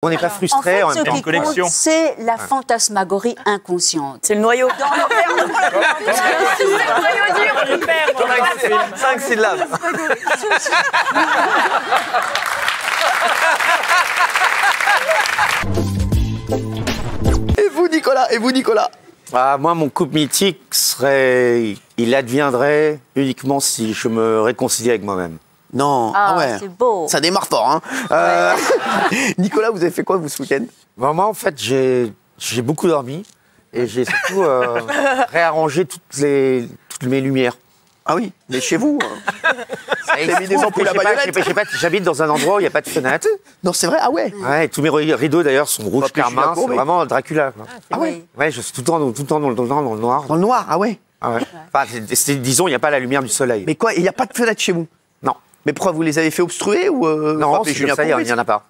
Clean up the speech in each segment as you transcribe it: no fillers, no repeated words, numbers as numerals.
On n'est pas frustré en même temps. Ce qui compte, c'est la fantasmagorie inconsciente. C'est le noyau. Dans le C'est le noyau dur. 5 syllabes. Et vous, Nicolas? Ah, moi, mon couple mythique serait... Il adviendrait uniquement si je me réconciliais avec moi-même. Non, Ah, ouais. c'est beau. Ça démarre fort, hein. Nicolas, vous avez fait quoi, vous, ce week-end? Moi, en fait, j'ai beaucoup dormi et j'ai surtout réarrangé toutes mes lumières. Ah oui, mais chez vous. Et Vous avez mis des ampoules à baïonnettes. J'habite dans un endroit où il n'y a pas de fenêtre. Non, c'est vrai, ah ouais. Ouais, tous mes rideaux, d'ailleurs, sont rouges Bah, puis je suis carmin. d'accord, C'est mais- vraiment Dracula, quoi. Ah ouais. Ouais, je suis tout le temps dans le noir. Dans le noir, ah ouais. Ah ouais. Enfin, disons, il n'y a pas la lumière du soleil. Mais quoi, il n'y a pas de fenêtre chez vous? Non. Mais pourquoi, vous les avez fait obstruer ou Non, appelez c'est Julien comme ça, il Courbet? n'y en a pas.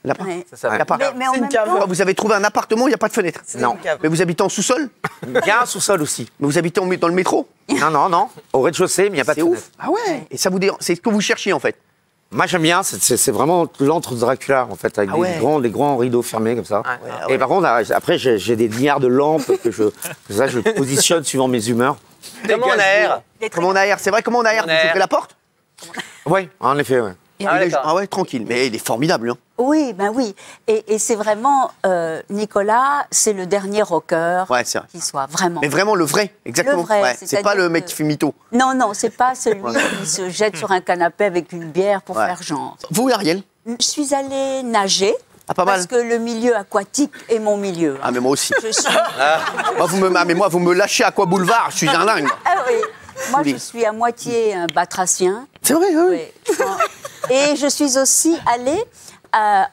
Il n'y en a pas. Ouais. Il y en a pas. Mais en C'est une même cave. temps, Vous avez trouvé un appartement où il n'y a pas de fenêtre? Non. Mais vous habitez en sous-sol? Il y a un sous-sol aussi. Mais vous habitez dans le métro? Non. Au rez-de-chaussée, mais il n'y a pas de C'est fenêtre. ouf. Ah ouais. Et ça vous dérange? C'est ce que vous cherchiez, en fait? Moi, j'aime bien. C'est vraiment l'antre de Dracula, en fait, avec Ah ouais. des grands rideaux fermés, comme ça. Ah ouais. Et par contre, après, j'ai des milliards de lampes que je positionne suivant mes humeurs. Comment on aère? Comment on aère? C'est vrai, comment on aère? Vous ouvrez la porte? Oui, en effet, oui. Ah, d'accord. Ah ouais, tranquille. Mais il est formidable, hein. oui, ben oui. Et c'est vraiment, Nicolas, c'est le dernier rocker Ouais, c'est vrai. qui soit, vraiment. Mais vraiment le vrai, exactement. Le vrai, Ouais, c'est c'est-à-dire pas le mec que- qui fait mytho. Non, c'est pas celui qui se jette sur un canapé avec une bière pour Ouais. faire genre. Vous, Ariel? Je suis allée nager. Ah, pas mal. Parce que le milieu aquatique est mon milieu. Ah, mais moi aussi. Je suis... Moi, vous me lâchez à quoi boulevard? Je suis un dingue. Ah oui. Moi, Oui. je suis à moitié un batracien. C'est vrai, oui. Oui. Et je suis aussi allée à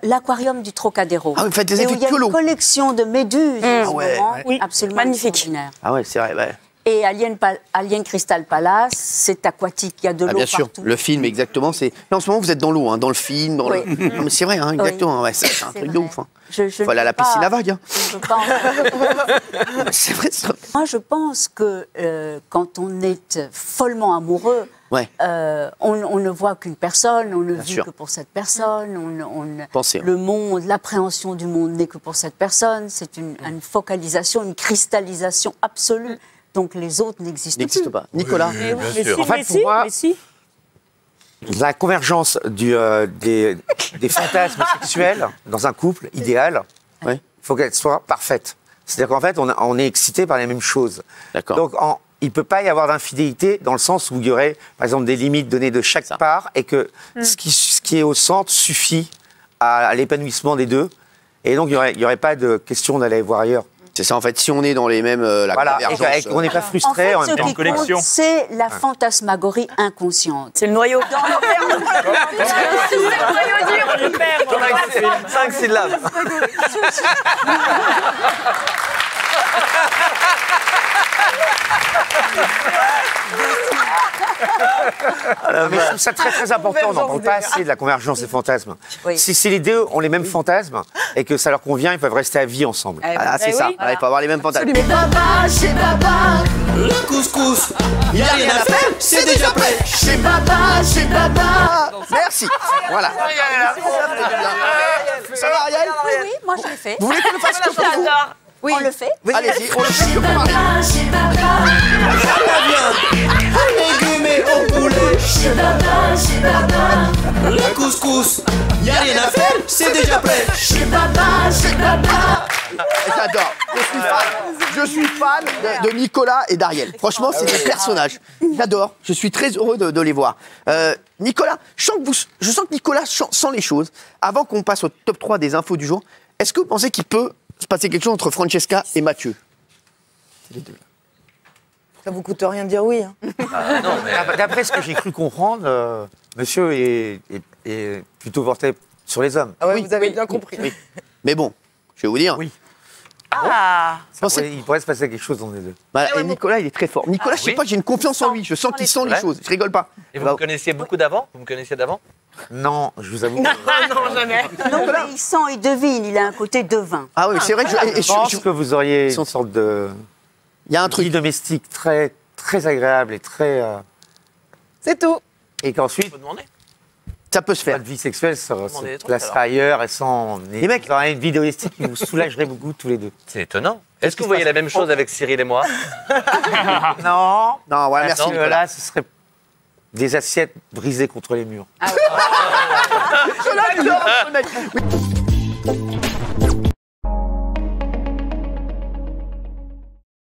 l'aquarium du Trocadéro. Ah, vous faites des Et où études il y a biolo. une collection de méduses en ce ouais, moment, ouais. Oui, absolument magnifique. extraordinaire. Ah ouais, c'est vrai, ouais. Et Alien Crystal Palace, c'est aquatique, il y a de Ah, l'eau bien sûr, partout. le film, exactement. Là, en ce moment, vous êtes dans l'eau, hein, dans le film. Oui. Non, mais c'est vrai, hein, exactement. Ouais, c'est un C'est truc de vrai. ouf. Hein. Je Faut aller à ne la peux pas- piscine à vagues. Hein. je ne peux pas C'est vrai, c'est vrai. Moi, je pense que quand on est follement amoureux, Ouais. on ne voit qu'une personne, on ne vit sûr. que pour cette personne, Pensez, hein. le monde, l'appréhension du monde n'est que pour cette personne, c'est une focalisation, une cristallisation absolue. Donc les autres n'existent N'existe plus. pas. Nicolas? Mais si, En fait, pour moi- mais si. La convergence des fantasmes sexuels dans un couple idéal, il Ouais. faut qu'elle soit parfaite. C'est-à-dire qu'en fait, on est excité par les mêmes choses. D'accord. Donc, il ne peut pas y avoir d'infidélité dans le sens où il y aurait, par exemple, des limites données de chaque part et que ce qui est au centre suffit à l'épanouissement des deux. Et donc, il n'y aurait pas de question d'aller voir ailleurs. C'est ça, en fait, si on est dans les mêmes. La Voilà, et convergence, qu'on n'est pas En frustré fait, en ce même temps. qui compte, c'est la fantasmagorie inconsciente. C'est le noyau. C'est le noyau dur. 5 syllabes. Mais je trouve ça très très important, on n'en parle pas assez de la convergence des fantasmes. Oui. Si les deux ont les mêmes fantasmes et que ça leur convient, ils peuvent rester à vie ensemble. Ah, c'est Eh ça. oui. Voilà, il faut avoir les mêmes fantasmes. Le couscous, y a rien à faire, c'est déjà prêt. Chez papa. Merci. Voilà. Ça va, Ariel? Oui, oui, moi je l'ai fait. Vous voulez qu'on le fasse tous pour vous? Oui. On le fait. Allez-y, on le fait. Je peux parler. Légumes et au poulet. Le couscous, y a rien à faire, c'est déjà prêt. J'adore. Je suis fan de Nicolas et d'Ariel. Franchement, c'est des personnages. J'adore. Je suis très heureux de les voir. Nicolas, je sens que Nicolas sent les choses. Avant qu'on passe au top 3 des infos du jour, est-ce que vous pensez qu'il peut se passer quelque chose entre Francesca et Mathieu? Ça vous coûte rien de dire oui. Hein. D'après ce que j'ai cru comprendre, monsieur est plutôt porté sur les hommes. Ah ouais, Oui, vous avez oui, bien compris. oui. Mais bon, je vais vous dire. Oui. Ah, Il pourrait se passer quelque chose dans les deux. Bah, et Nicolas, il est très fort. Nicolas, je sais oui. pas, j'ai une confiance en lui. Je sens qu'il sent les Ouais. choses. Je rigole pas. Et vous Bah, me connaissiez beaucoup d'avant? Vous me connaissiez d'avant? Non, je vous avoue. non, jamais. Non, mais il sent, il devine, il a un côté devin. Ah oui, c'est vrai que Je pense que vous auriez une sorte de il y a un vie truc. domestique très, très agréable et très... C'est tout. et qu'ensuite, Faut demander. Ça peut se faire. Votre vie sexuelle se des trucs, placera ailleurs et sans. Les mecs- vous aurez une vie domestique qui vous soulagerait beaucoup tous les deux. C'est étonnant. Est-ce que vous voyez la même chose avec Cyril et moi? Non. Non, voilà, merci Parce que Nicolas. là, ce serait des assiettes brisées contre les murs. Nicolas, dis-le, ce mec. Oui.